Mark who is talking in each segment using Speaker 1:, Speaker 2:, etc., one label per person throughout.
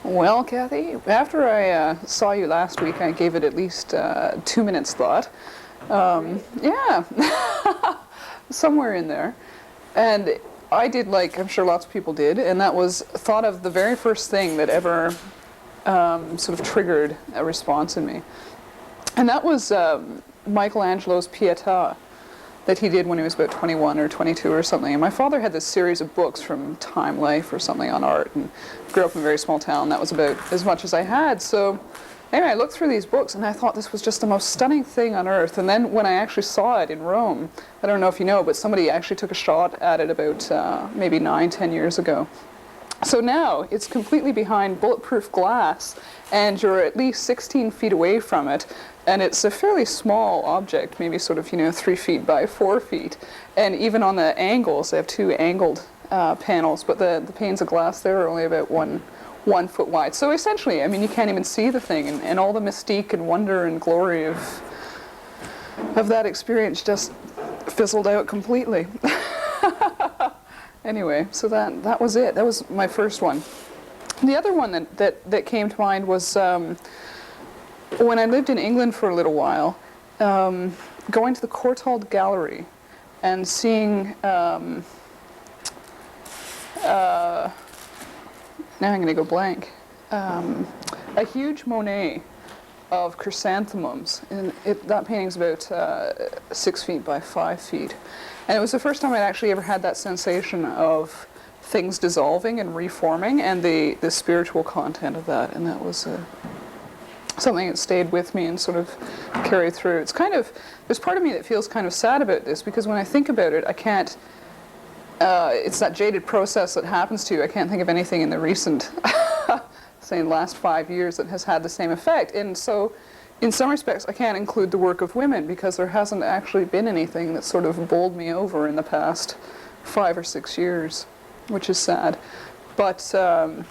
Speaker 1: Well, Cathy, after I saw you last week, I gave it at least 2 minutes thought. Yeah, somewhere in there. And I did, like I'm sure lots of people did, and that was thought of the very first thing that ever sort of triggered a response in me. And that was Michelangelo's Pietà that he did when he was about 21 or 22 or something. And my father had this series of books from Time Life or something on art, and grew up in a very small town. That was about as much as I had. So anyway, I looked through these books and I thought this was just the most stunning thing on earth. And then when I actually saw it in Rome, I don't know if you know, but somebody actually took a shot at it about maybe 9-10 years ago. So now it's completely behind bulletproof glass, and you're at least 16 feet away from it, and it's a fairly small object, maybe sort of 3 feet by 4 feet, and even on the angles, they have two angled panels, but the panes of glass there are only about one foot wide. So essentially, I mean, you can't even see the thing, and all the mystique and wonder and glory of that experience just fizzled out completely. Anyway, so that was it. That was my first one. The other one that came to mind was when I lived in England for a little while, going to the Courtauld Gallery and seeing, now I'm going to go blank, a huge Monet of chrysanthemums. And that painting's about 6 feet by 5 feet. And it was the first time I'd actually ever had that sensation of things dissolving and reforming, and the spiritual content of that. And that was something that stayed with me and sort of carried through. It's kind of, there's part of me that feels kind of sad about this, because when I think about it, I can't, it's that jaded process that happens to you. I can't think of anything in the recent, say, last 5 years that has had the same effect. And so, in some respects, I can't include the work of women, because there hasn't actually been anything that sort of bowled me over in the past 5 or 6 years, which is sad. But some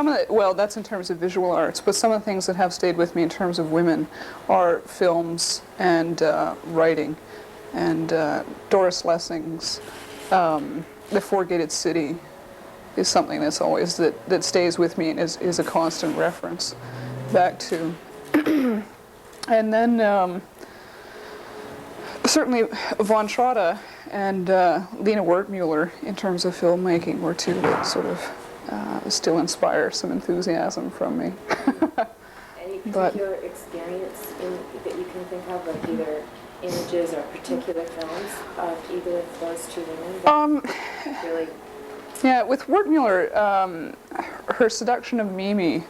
Speaker 1: of the, well, that's in terms of visual arts, but some of the things that have stayed with me in terms of women are films and writing. And Doris Lessing's The Four-Gated City is something that's always, that stays with me and is a constant reference back to. And then certainly von Trotta and Lena Wertmuller in terms of filmmaking were two that sort of still inspire some enthusiasm from me.
Speaker 2: Any particular experience that you can think of, like either images or particular films of either of those two women? Really.
Speaker 1: Yeah, with Wertmuller, her Seduction of Mimi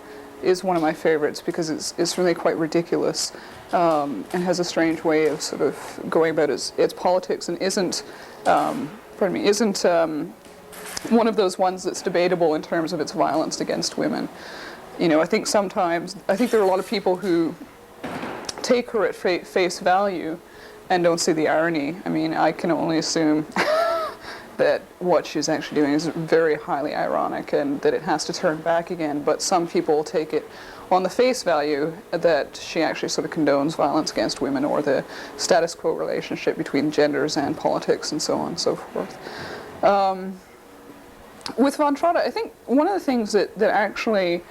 Speaker 1: is one of my favorites, because it's really quite ridiculous and has a strange way of sort of going about its politics, and isn't one of those ones that's debatable in terms of its violence against women. I think there are a lot of people who take her at face value and don't see the irony. I mean, I can only assume that what she's actually doing is very highly ironic, and that it has to turn back again. But some people take it on the face value that she actually sort of condones violence against women, or the status quo relationship between genders and politics and so on and so forth. With von Trotta, I think one of the things that actually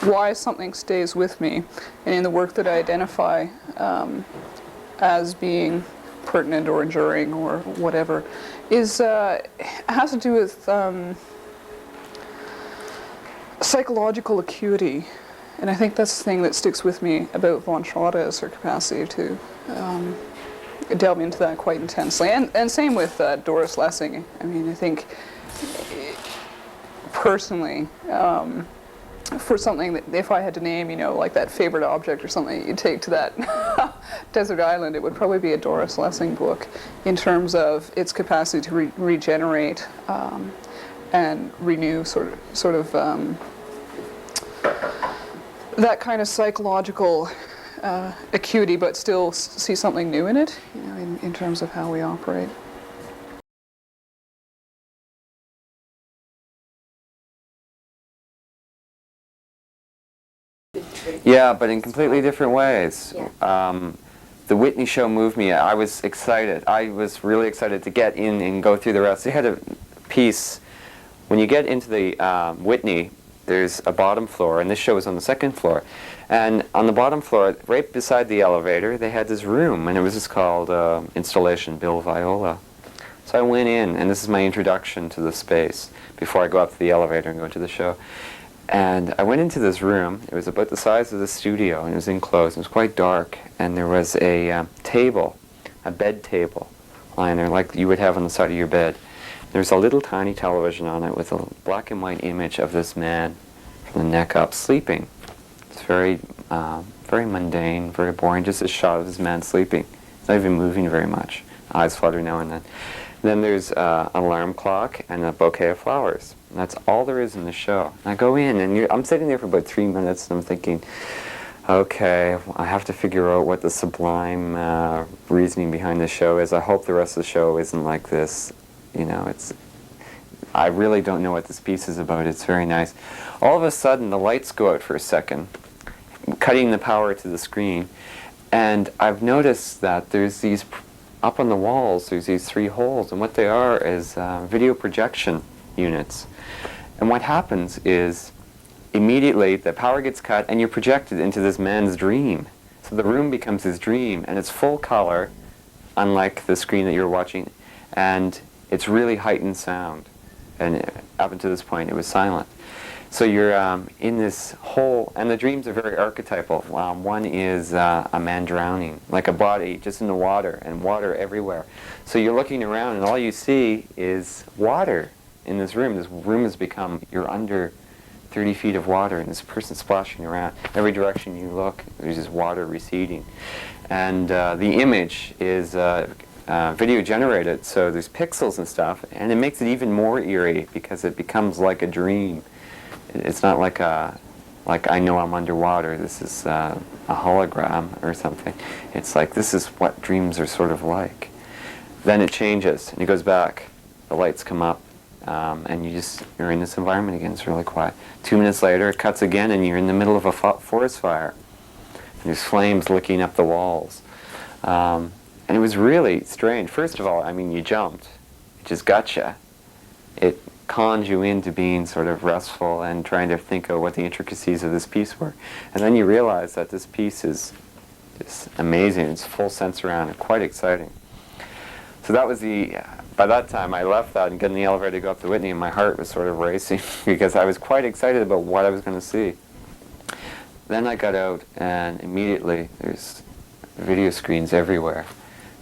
Speaker 1: why something stays with me, and in the work that I identify as being pertinent or enduring or whatever, is has to do with psychological acuity. And I think that's the thing that sticks with me about von Trotta, is her capacity to delve into that quite intensely. And same with Doris Lessing. I mean, I think personally, for something that, if I had to name, like that favorite object or something that you'd take to that desert island, it would probably be a Doris Lessing book, in terms of its capacity to regenerate and renew sort of that kind of psychological acuity, but still see something new in it, in terms of how we operate.
Speaker 3: Yeah, but in completely different ways.
Speaker 2: Yeah.
Speaker 3: The Whitney show moved me. I was excited. I was really excited to get in and go through the rest. They had a piece when you get into the Whitney, there's a bottom floor, and this show was on the second floor. And on the bottom floor, right beside the elevator, they had this room, and it was just called Installation Bill Viola. So I went in, and this is my introduction to the space before I go up to the elevator and go into the show. And I went into this room. It was about the size of the studio, and it was enclosed. It was quite dark, and there was a table, a bed table, lying there like you would have on the side of your bed. There's a little tiny television on it with a black and white image of this man from the neck up sleeping. It's very, very mundane, very boring, just a shot of this man sleeping. He's not even moving very much. Eyes flutter now and then. Then there's an alarm clock and a bouquet of flowers. And that's all there is in the show. And I go in, and I'm sitting there for about 3 minutes, and I'm thinking, okay, I have to figure out what the sublime reasoning behind the show is. I hope the rest of the show isn't like this. You know, I really don't know what this piece is about. It's very nice. All of a sudden, the lights go out for a second, cutting the power to the screen. And I've noticed that there's these, up on the walls, there's these 3 holes. And what they are is video projection units. And what happens is, immediately, the power gets cut, and you're projected into this man's dream. So the room becomes his dream, and it's full color, unlike the screen that you're watching. And it's really heightened sound, and up until this point it was silent. So you're in this whole, and the dreams are very archetypal. One is a man drowning, like a body just in the water, and water everywhere. So you're looking around, and all you see is water in this room. This room has become, you're under 30 feet of water, and this person splashing around. Every direction you look, there's just water receding. And the image is video generated, so there's pixels and stuff, and it makes it even more eerie because it becomes like a dream. It's not like I know I'm underwater, this is a hologram or something. It's like, this is what dreams are sort of like. Then it changes, and it goes back, the lights come up, and you're in this environment again. It's really quiet. 2 minutes later, it cuts again, and you're in the middle of a forest fire. And there's flames licking up the walls. And it was really strange. First of all, I mean, you jumped. It just gotcha. It conned you into being sort of restful and trying to think of what the intricacies of this piece were. And then you realize that this piece is amazing. It's full sense around and quite exciting. So that was by that time I left that and got in the elevator to go up to Whitney, and my heart was sort of racing because I was quite excited about what I was going to see. Then I got out, and immediately there's video screens everywhere.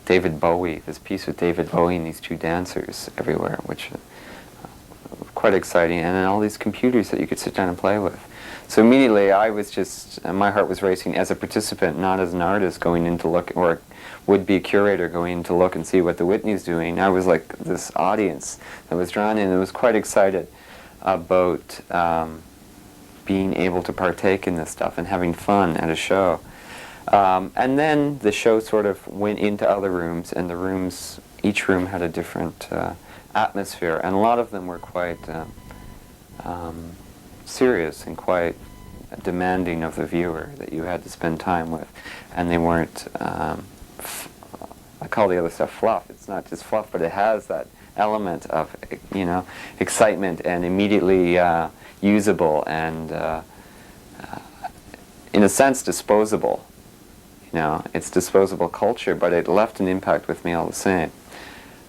Speaker 3: David Bowie, this piece with David Bowie and these 2 dancers everywhere, which quite exciting, and then all these computers that you could sit down and play with. So immediately I was just, my heart was racing as a participant, not as an artist going in to look, or would-be curator going in to look and see what the Whitney's doing. I was like this audience that was drawn in and was quite excited about being able to partake in this stuff and having fun at a show. And then the show sort of went into other rooms, and the rooms, each room had a different atmosphere, and a lot of them were quite serious and quite demanding of the viewer that you had to spend time with. And they weren't, I call the other stuff fluff. It's not just fluff, but it has that element of, you know, excitement and immediately usable and, in a sense, disposable. You know, it's disposable culture, but it left an impact with me all the same.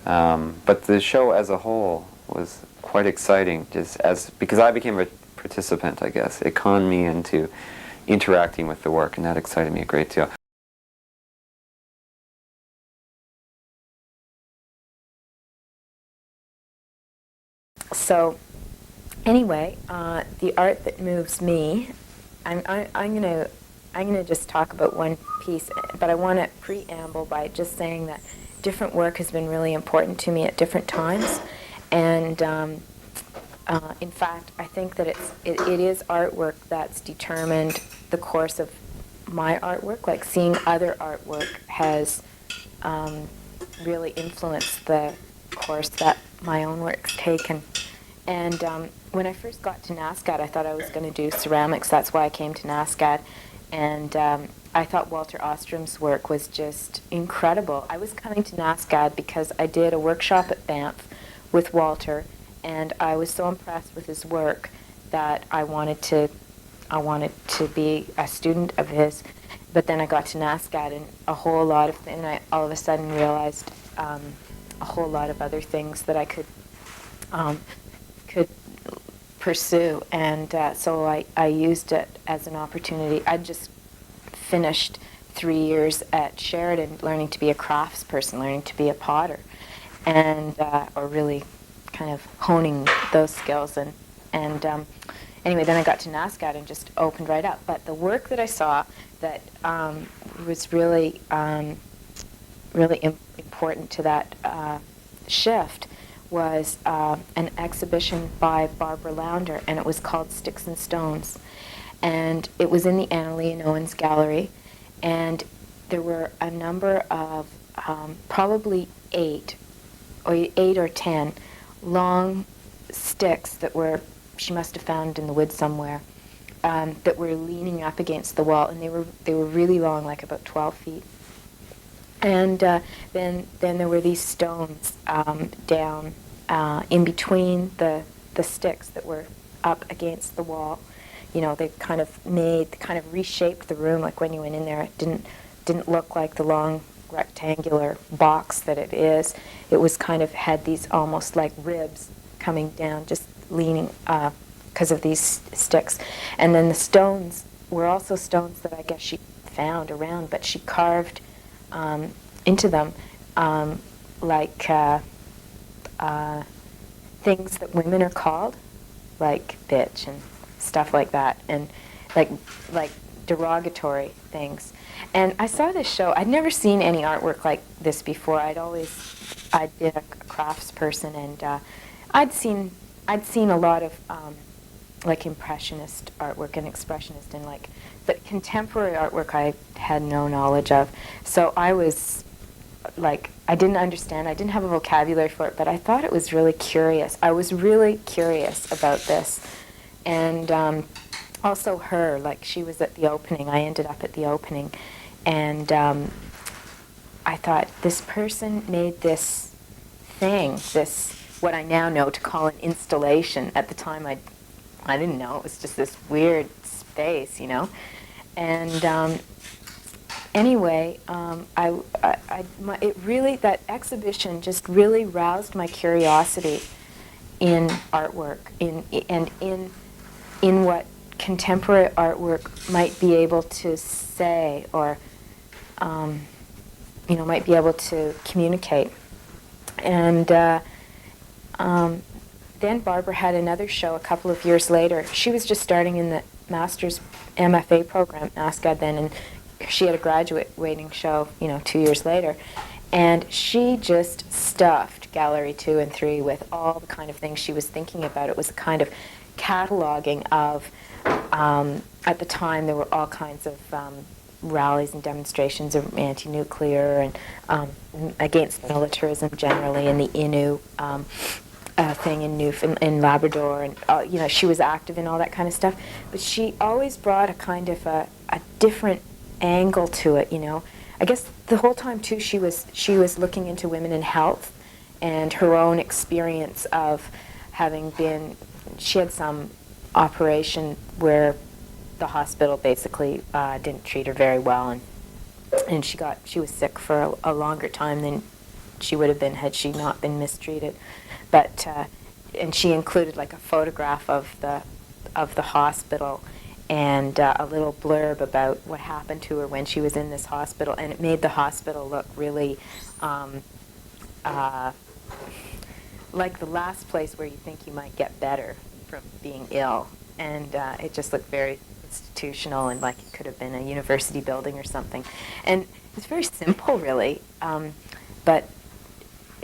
Speaker 3: But the show as a whole was quite exciting, because I became a participant, I guess. It conned me into interacting with the work, and that excited me a great deal.
Speaker 2: So, anyway, the art that moves me, I'm gonna just talk about one piece, but I want to preamble by just saying that different work has been really important to me at different times, and in fact, I think that it is artwork that's determined the course of my artwork. Like, seeing other artwork has really influenced the course that my own work's taken. And when I first got to NASCAD, I thought I was going to do ceramics. That's why I came to NASCAD. And I thought Walter Ostrom's work was just incredible. I was coming to NASCAD because I did a workshop at Banff with Walter, and I was so impressed with his work that I wanted to be a student of his. But then I got to NASCAD, and I all of a sudden realized a whole lot of other things that I could pursue, and so I used it as an opportunity. I just finished 3 years at Sheridan learning to be a craftsperson, learning to be a potter, and or really kind of honing those skills. And anyway, then I got to NASCAD and just opened right up. But the work that I saw that was really important to that shift was an exhibition by Barbara Lounder, and it was called Sticks and Stones. And it was in the Annalee and Owens Gallery, and there were a number of probably 8 or 10 long sticks that she must have found in the woods somewhere, that were leaning up against the wall, and they were really long, like about 12 feet. And then there were these stones down in between the sticks that were up against the wall. You know, they kind of reshaped the room. Like when you went in there, it didn't look like the long rectangular box that it is. It was kind of had these almost like ribs coming down, just leaning because of these sticks. And then the stones were also stones that I guess she found around, but she carved into them like things that women are called, like bitch and stuff like that, and like derogatory things. And I saw this show. I'd never seen any artwork like this before. I'd been a craftsperson, and I'd seen a lot of like impressionist artwork and expressionist, and but contemporary artwork I had no knowledge of. So I was I didn't understand. I didn't have a vocabulary for it, but I thought it was really curious. I was really curious about this. And also her, she was at the opening. I ended up at the opening. And I thought, this person made this thing, what I now know to call an installation. At the time, I didn't know. It was just this weird space, you know. And anyway, that exhibition just really roused my curiosity in artwork, in what contemporary artwork might be able to say, or might be able to communicate. And then Barbara had another show a couple of years later. She was just starting in the master's MFA program at NASCAD then, and she had a graduating show, 2 years later. And she just stuffed Gallery 2 and 3 with all the kind of things she was thinking about. It was a kind of cataloging of, at the time, there were all kinds of rallies and demonstrations of anti-nuclear and against militarism generally, and the Innu thing in Labrador, and she was active in all that kind of stuff. But she always brought a kind of a different angle to it, I guess the whole time too she was looking into women in health and her own experience of having been. She had some operation where the hospital basically didn't treat her very well, and she was sick for a longer time than she would have been had she not been mistreated. But and she included a photograph of the hospital and a little blurb about what happened to her when she was in this hospital, and it made the hospital look really like the last place where you think you might get better from being ill, and it just looked very institutional and like it could have been a university building or something. And it's very simple, really, but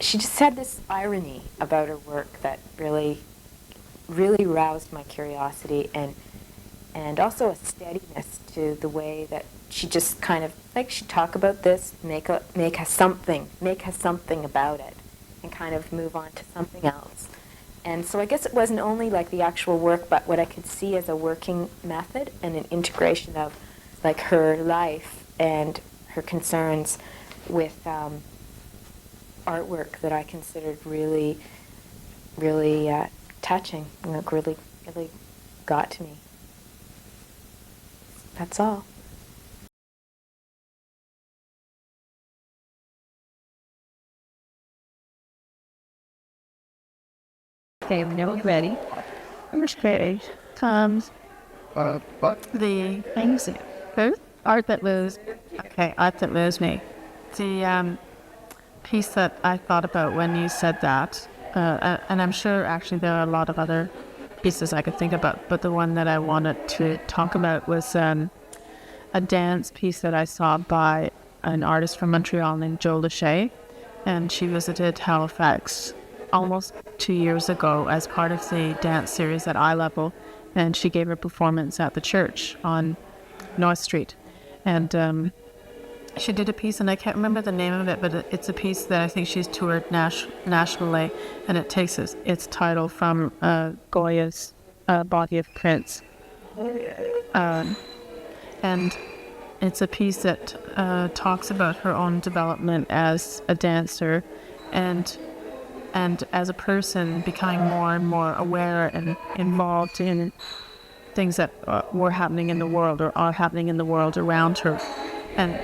Speaker 2: she just had this irony about her work that really, really roused my curiosity, and also a steadiness to the way that she just kind of, she'd talk about this, make something about it, and kind of move on to something else. And so I guess it wasn't only the actual work, but what I could see as a working method and an integration of her life and her concerns with artwork that I considered really really touching. Really, really got to me. That's all.
Speaker 4: Okay, now we're ready. First page comes the things. Who? Art that moves. Okay, art that moves me. The piece that I thought about when you said that, and I'm sure actually there are a lot of other pieces I could think about, but the one that I wanted to talk about was a dance piece that I saw by an artist from Montreal named Jo Lachey, and she visited Halifax almost 2 years ago as part of the dance series at Eye Level, and she gave a performance at the church on North Street. And she did a piece, and I can't remember the name of it, but it's a piece that I think she's toured nationally, and it takes its title from Goya's Body of Prince. And it's a piece that talks about her own development as a dancer and as a person becoming more and more aware and involved in things that were happening in the world or are happening in the world around her. And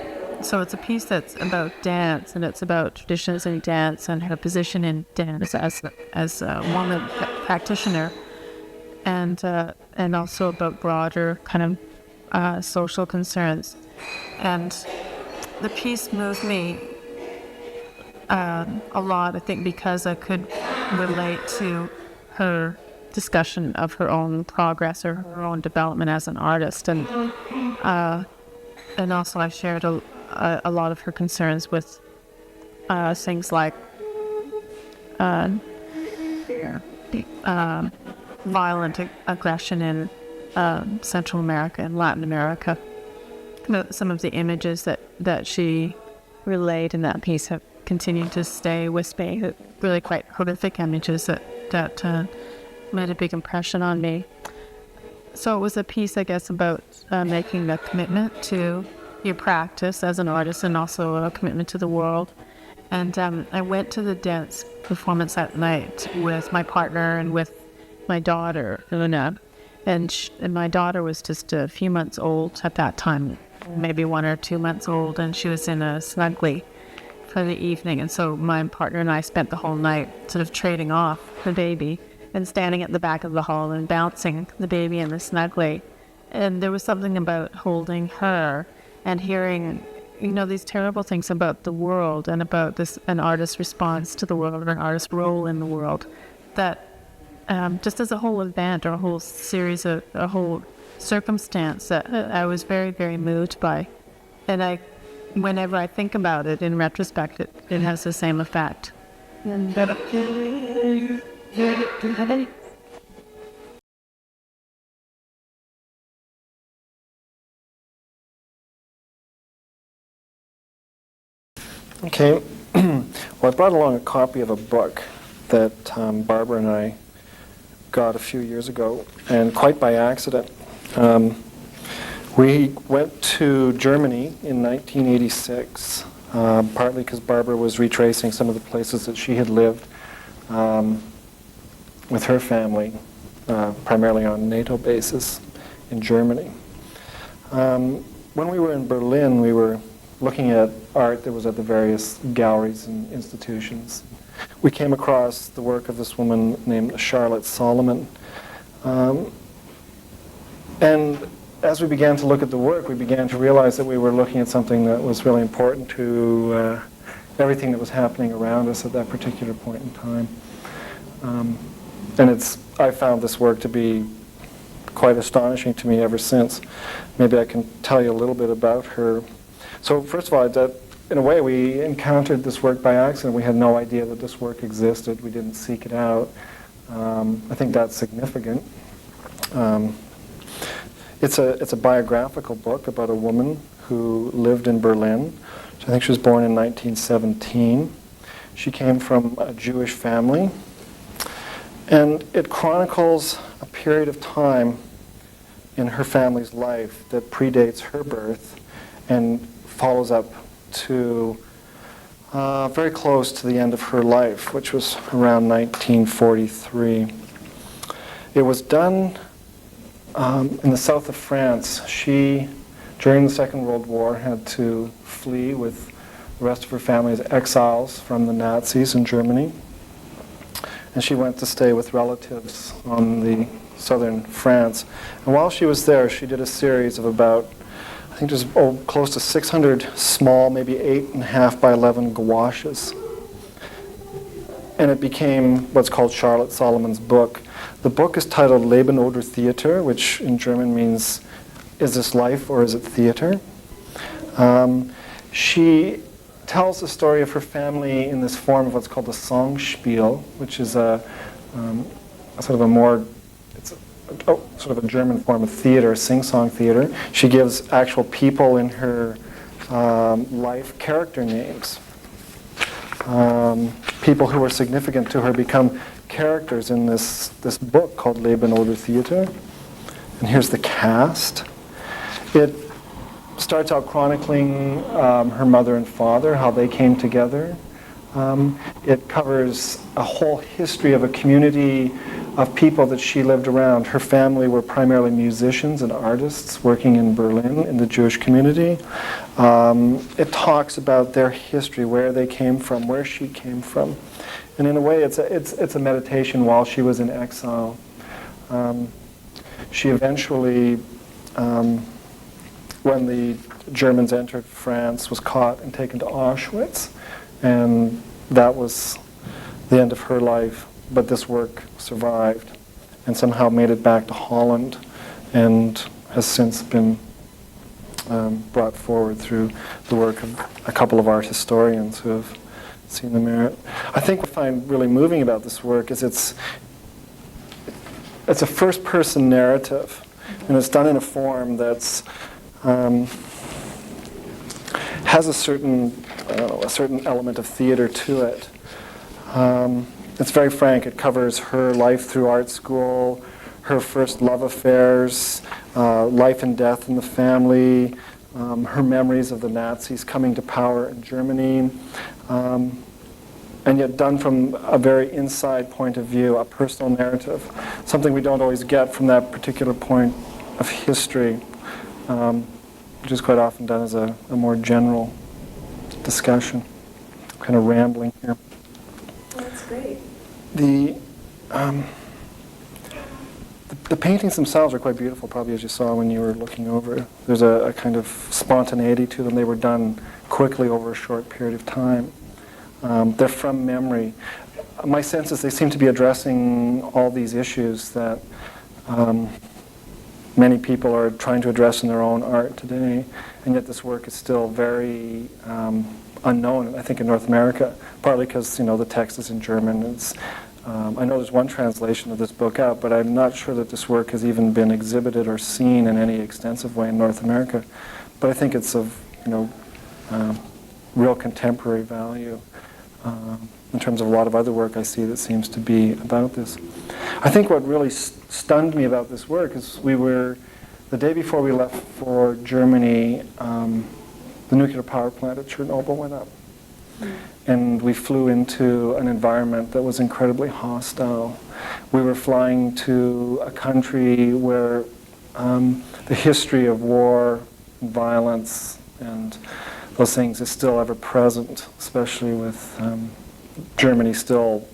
Speaker 4: so it's a piece that's about dance, and it's about traditions in dance and her position in dance as a woman practitioner, and also about broader kind of social concerns. And the piece moved me a lot, I think, because I could relate to her discussion of her own progress or her own development as an artist, and also I shared a lot of her concerns with things like violent aggression in Central America and Latin America. Some of the images that she relayed in that piece have continued to stay with me. Really quite horrific images that made a big impression on me. So it was a piece, I guess, about making a commitment to your practice as an artist and also a commitment to the world. And I went to the dance performance that night with my partner and with my daughter, Una. And my daughter was just a few months old at that time, maybe 1 or 2 months old, and she was in a snuggly for the evening. And so my partner and I spent the whole night sort of trading off the baby and standing at the back of the hall and bouncing the baby in the snuggly. And there was something about holding her and hearing, these terrible things about the world and about an artist's response to the world or an artist's role in the world, that just as a whole event or a whole series of a whole circumstance that I was very, very moved by. And whenever I think about it in retrospect, it has the same effect.
Speaker 5: Okay, well, I brought along a copy of a book that Barbara and I got a few years ago, and quite by accident. We went to Germany in 1986, partly because Barbara was retracing some of the places that she had lived with her family, primarily on NATO bases in Germany. When we were in Berlin, we were looking at art that was at the various galleries and institutions. We came across the work of this woman named Charlotte Solomon. And as we began to look at the work, we began to realize that we were looking at something that was really important to everything that was happening around us at that particular point in time. And I found this work to be quite astonishing to me ever since. Maybe I can tell you a little bit about her. So first of all, in a way, we encountered this work by accident. We had no idea that this work existed. We didn't seek it out. I think that's significant. It's a biographical book about a woman who lived in Berlin. I think she was born in 1917. She came from a Jewish family. And it chronicles a period of time in her family's life that predates her birth and follows up to very close to the end of her life, which was around 1943. It was done in the south of France. She, during the Second World War, had to flee with the rest of her family as exiles from the Nazis in Germany. And she went to stay with relatives on the southern France. And while she was there, she did a series of about, I think there's close to 600 small, maybe 8.5 by 11 gouaches. And it became what's called Charlotte Solomon's book. The book is titled Leben oder Theater, which in German means, is this life or is it theater? She tells the story of her family in this form of what's called a Songspiel, which is a sort of a more, sort of a German form of theater, sing-song theater. She gives actual people in her life character names. People who were significant to her become characters in this book called Leben oder Theater. And here's the cast. It starts out chronicling her mother and father, how they came together. It covers a whole history of a community of people that she lived around. Her family were primarily musicians and artists working in Berlin in the Jewish community. It talks about their history, where they came from, where she came from. And in a way, it's a meditation while she was in exile. She eventually, when the Germans entered France, was caught and taken to Auschwitz. And that was the end of her life. But this work survived and somehow made it back to Holland and has since been brought forward through the work of a couple of art historians who have seen the merit. I think what I find really moving about this work is it's a first-person narrative, and it's done in a form that's has a certain element of theater to it. It's very frank. It covers her life through art school, her first love affairs, life and death in the family, her memories of the Nazis coming to power in Germany, and yet done from a very inside point of view, a personal narrative, something we don't always get from that particular point of history, which is quite often done as a more general discussion. I'm kind of rambling here.
Speaker 2: That's great.
Speaker 5: The paintings themselves are quite beautiful, probably as you saw when you were looking over. There's a kind of spontaneity to them. They were done quickly over a short period of time. They're from memory. My sense is they seem to be addressing all these issues that many people are trying to address in their own art today, and yet this work is still very unknown, I think, in North America, partly because, the text is in German. I know there's one translation of this book out, but I'm not sure that this work has even been exhibited or seen in any extensive way in North America. But I think it's of, real contemporary value in terms of a lot of other work I see that seems to be about this. I think what really stunned me about this work is the day before we left for Germany, the nuclear power plant at Chernobyl went up. And we flew into an environment that was incredibly hostile. We were flying to a country where the history of war and violence and those things is still ever present, especially with Germany still,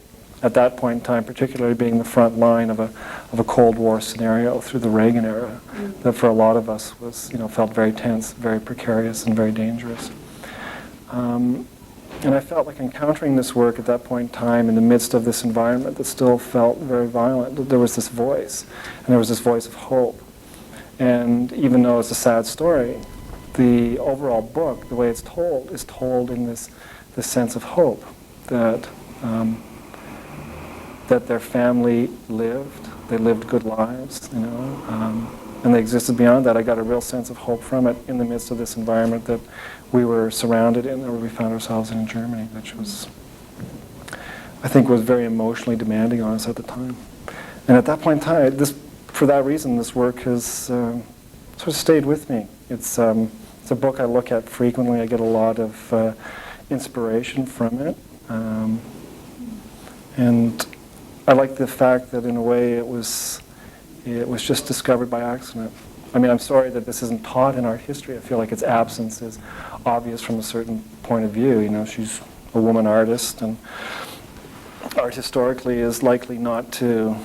Speaker 5: at that point in time, particularly being the front line of a Cold War scenario through the Reagan era, that for a lot of us was, felt very tense, very precarious, and very dangerous. And I felt like encountering this work at that point in time in the midst of this environment that still felt very violent. There was this voice, and there was this voice of hope. And even though it's a sad story, the overall book, the way it's told, is told in this sense of hope that that their family lived. They lived good lives, and they existed beyond that. I got a real sense of hope from it in the midst of this environment that we were surrounded in, or we found ourselves in Germany, which was, I think, was very emotionally demanding on us at the time. And at that point in time, for that reason, this work has sort of stayed with me. It's a book I look at frequently. I get a lot of inspiration from it. And I like the fact that in a way it was just discovered by accident. I mean, I'm sorry that this isn't taught in art history. I feel like its absence is obvious from a certain point of view. You know, she's a woman artist, and art historically is likely not to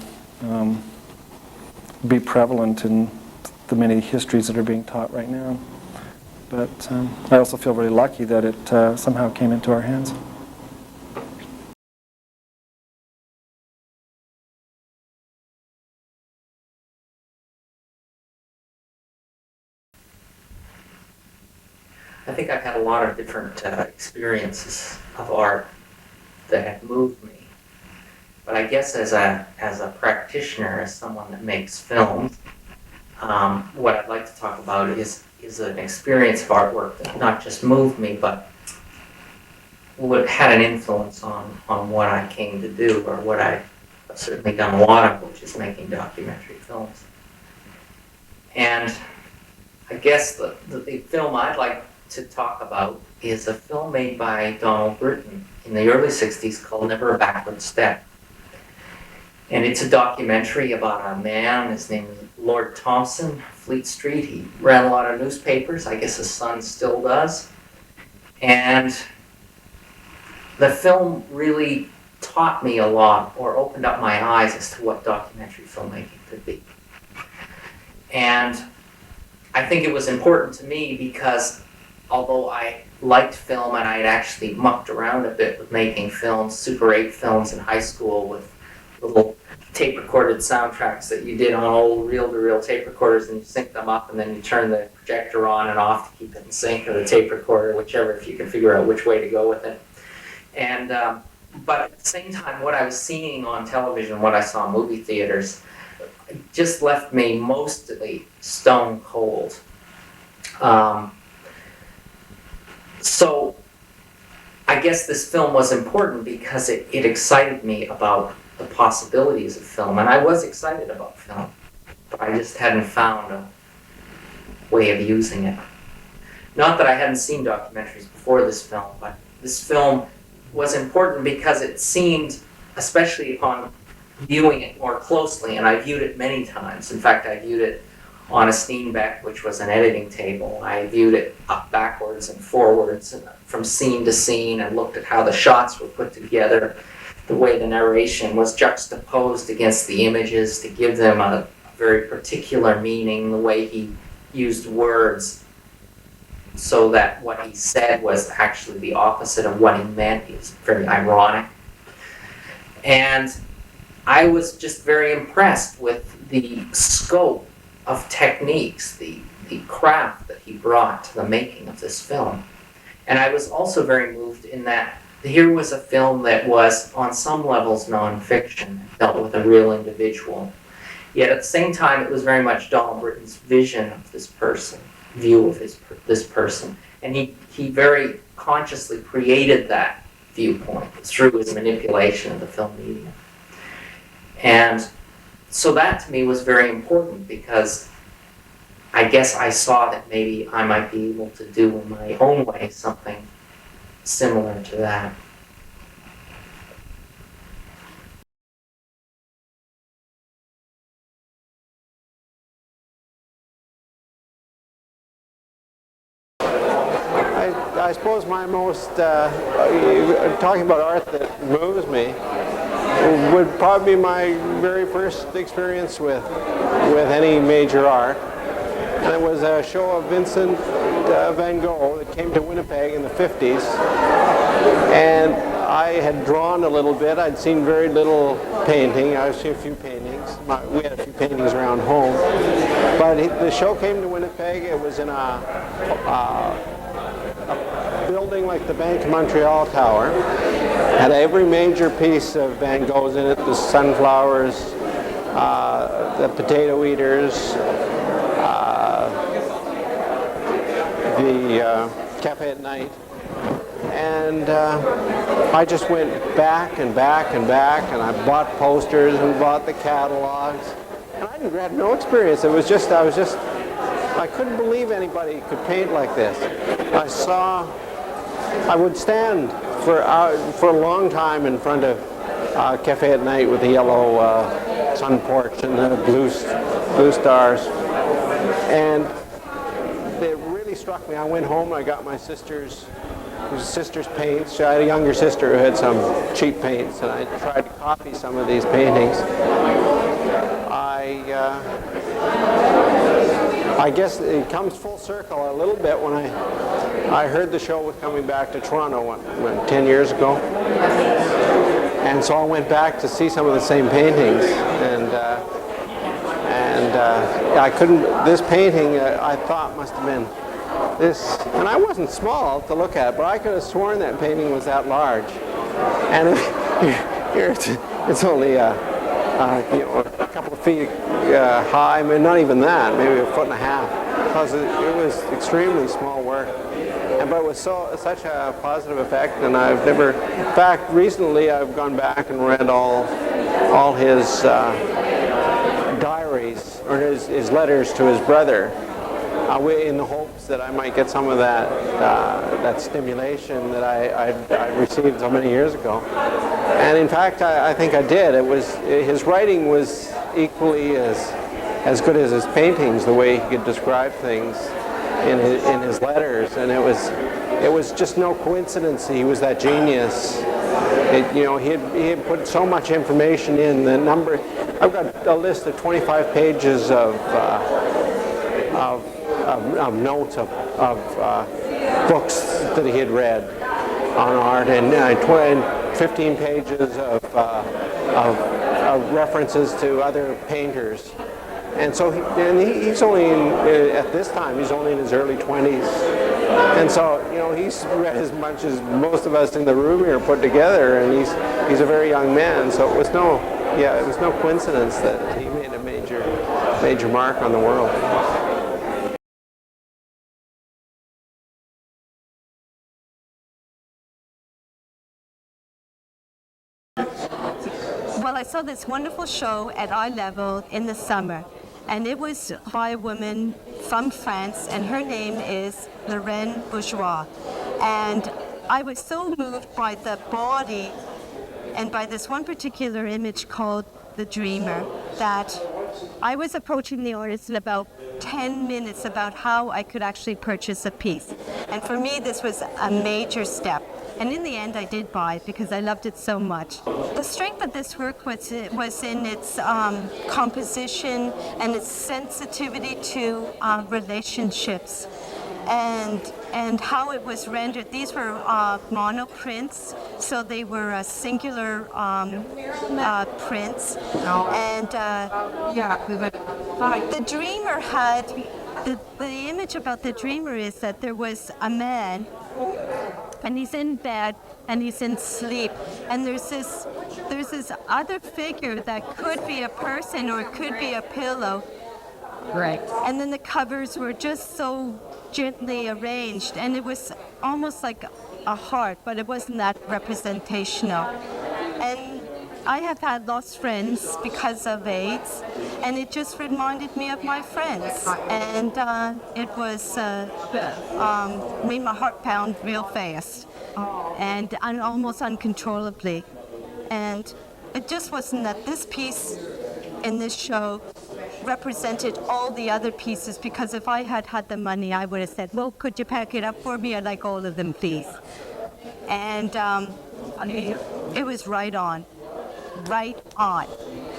Speaker 5: be prevalent in the many histories that are being taught right now. But I also feel very lucky that it somehow came into our hands.
Speaker 6: I think I've had a lot of different experiences of art that have moved me. But I guess as a practitioner, as someone that makes films, what I'd like to talk about is an experience of artwork that not just moved me, but had an influence on what I came to do, or what I've certainly done a lot of, which is making documentary films. And I guess the film I'd like to talk about is a film made by Donald Britton in the early 60s called Never a Backward Step. And it's a documentary about a man, his name is Lord Thompson, Fleet Street. He ran a lot of newspapers, I guess his son still does. And the film really taught me a lot, or opened up my eyes as to what documentary filmmaking could be. And I think it was important to me because although I liked film and I had actually mucked around a bit with making films, Super 8 films in high school with little tape-recorded soundtracks that you did on old reel-to-reel tape recorders, and you sync them up and then you turn the projector on and off to keep it in sync, or the tape recorder, whichever, if you can figure out which way to go with it. And but at the same time, what I was seeing on television, what I saw in movie theaters, just left me mostly stone cold. So I guess this film was important because it excited me about the possibilities of film. And I was excited about film, but I just hadn't found a way of using it. Not that I hadn't seen documentaries before this film, but this film was important because it seemed, especially upon viewing it more closely, and I viewed it many times. In fact, I viewed it on a Steenbeck, which was an editing table. I viewed it up backwards and forwards and from scene to scene, and looked at how the shots were put together, the way the narration was juxtaposed against the images to give them a very particular meaning, the way he used words so that what he said was actually the opposite of what he meant. He was very ironic. And I was just very impressed with the scope of techniques, the craft that he brought to the making of this film. And I was also very moved in that here was a film that was on some levels nonfiction, dealt with a real individual. Yet at the same time, it was very much Donald Britton's vision of this person, view of this person. And he very consciously created that viewpoint through his manipulation of the film medium. And so that to me was very important, because I guess I saw that maybe I might be able to do in my own way something similar to that.
Speaker 7: I suppose my most, talking about art that moves me, would probably be my very first experience with any major art. And it was a show of Vincent van Gogh that came to Winnipeg in the 50s. And I had drawn a little bit. I'd seen very little painting. I'd seen a few paintings. We had a few paintings around home. But the show came to Winnipeg. It was in a building like the Bank of Montreal Tower. Had every major piece of Van Gogh's in it: the sunflowers, the potato eaters, the Cafe at Night. And I just went back and back and back, and I bought posters and bought the catalogs. And I had no experience. It was just, I couldn't believe anybody could paint like this. I saw I would stand for a long time in front of Cafe at Night with the yellow sun porch and the blue stars. And it really struck me. I went home, I got my sister's paints. I had a younger sister who had some cheap paints, and I tried to copy some of these paintings. I guess it comes full circle a little bit when I heard the show was coming back to Toronto 10 years ago. And so I went back to see some of the same paintings, and I couldn't. This painting I thought must have been this, and I wasn't small to look at, but I could have sworn that painting was that large. And here it's only a couple of feet high. I mean, not even that, maybe a foot and a half, because it was extremely small work. But it was such a positive effect, and I've never. In fact, recently I've gone back and read all his diaries or his letters to his brother, in the hopes that I might get some of that stimulation that I received so many years ago. And in fact, I think I did. His writing was equally as good as his paintings, the way he could describe things in his letters, and it was just no coincidence he was that genius. He had put so much information in the number. I've got a list of 25 pages of notes of books that he had read on art, and 15 pages of references to other painters. And so he's only at this time, he's only in his early 20s. And so, he's read as much as most of us in the room here put together, and he's a very young man. So it was no coincidence that he made a major mark on the world.
Speaker 8: Well, I saw this wonderful show at eye level in the summer, and it was by a woman from France, and her name is Lorraine Bourgeois. And I was so moved by the body and by this one particular image called The Dreamer that I was approaching the artist in about 10 minutes about how I could actually purchase a piece. And for me, this was a major step. And in the end, I did buy it because I loved it so much. The strength of this work was in its composition and its sensitivity to relationships, and how it was rendered. These were monoprints, so they were singular prints. And the Dreamer had the image about the Dreamer is that there was a man. And he's in bed, and he's in sleep, and there's this other figure that could be a person or it could be a pillow.
Speaker 4: Right.
Speaker 8: And then the covers were just so gently arranged, and it was almost like a heart, but it wasn't that representational. And I have had lost friends because of AIDS, and it just reminded me of my friends, and it was made my heart pound real fast, and almost uncontrollably. And it just wasn't that this piece in this show represented all the other pieces, because if I had had the money, I would have said, well, could you pack it up for me? I'd like all of them, please. And it was right on. Right on.